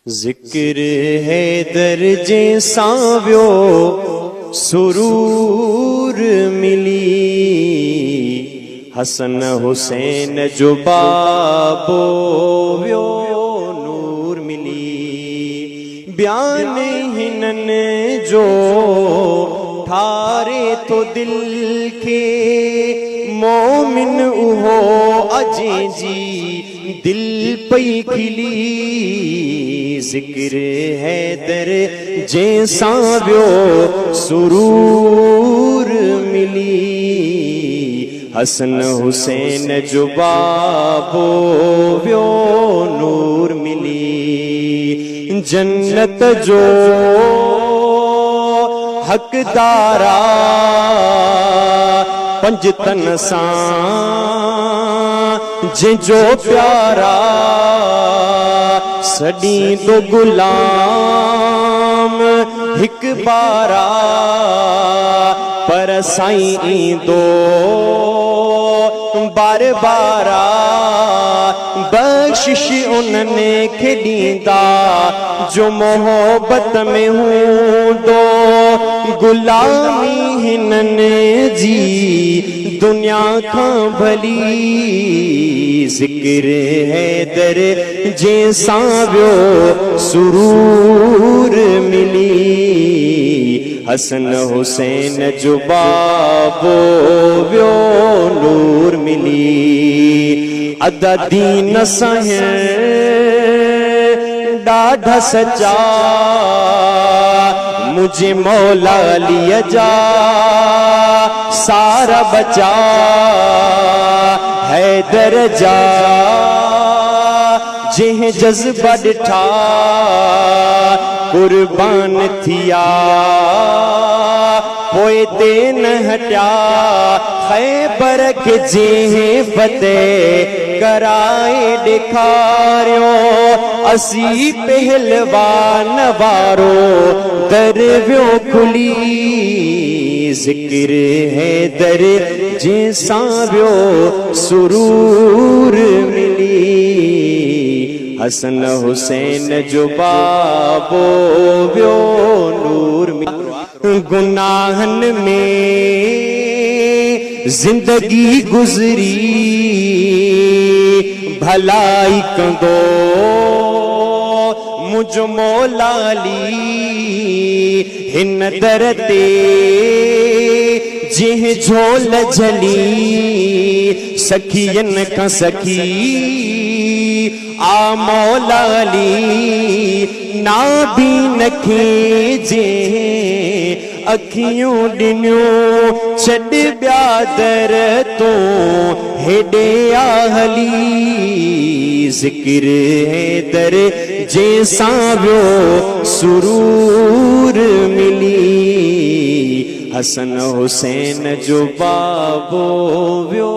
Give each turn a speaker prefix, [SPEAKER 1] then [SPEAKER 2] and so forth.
[SPEAKER 1] जिक्र है दर्जे सांव्यो सुरूर मिली, हसन हुसैन जो बाबो व्यो नूर मिली। बयान हिनन जो ठारे तो दिल के मोमिन उहो अजे जी दिल पई खिली। जिक्र है दर जैसा व्यो सुरूर मिली, हसन हुसैन जो बाबो व्यो नूर मिली। जन्नत जो हकदारा पंजतन सां जिजो प्यारा, सड़ी तो गुलाम हिक बारा, पर साईं दो बार बारा। बख्शिश उनने खेॾींदा जो मोहब्बत में हूंदो, गुलामी हिनने जी दुनिया खां भली। जिक्र है दर जैसा व्यो सुरूर मिली, हसन हुसैन जो बाबो व्यो नूर मिली। अदा दीन सहे ॾाढा सच्चा मुझे मौला लिया जा सारा बचा है दरजा। जिह जज्बा ॾिठा कुर्बान थिया, पोए ते न हटिया ख़ैबर के जिह फतेह कराए ॾेखारियो। असी पहलवान वारो दर व्यो खुली। जिक्र है दर जैसा व्यो सुरूर मिली, हसन हुसैन जो बाबो व्यो नूर मिली। गुनाहन में जिंदगी गुजरी, भलाई कंदो मुझ मौलाली। हिन दर ते जिह झोल झली, सखियन का सखी आ मौलाली। ना भी नखे जे अखियों ॾिनियूं छॾ ब्यादर तो हेॾे आहली। जिक्र है दर जैसा व्यो सुरूर मिली, हसन हुसैन जो बाबो व्यो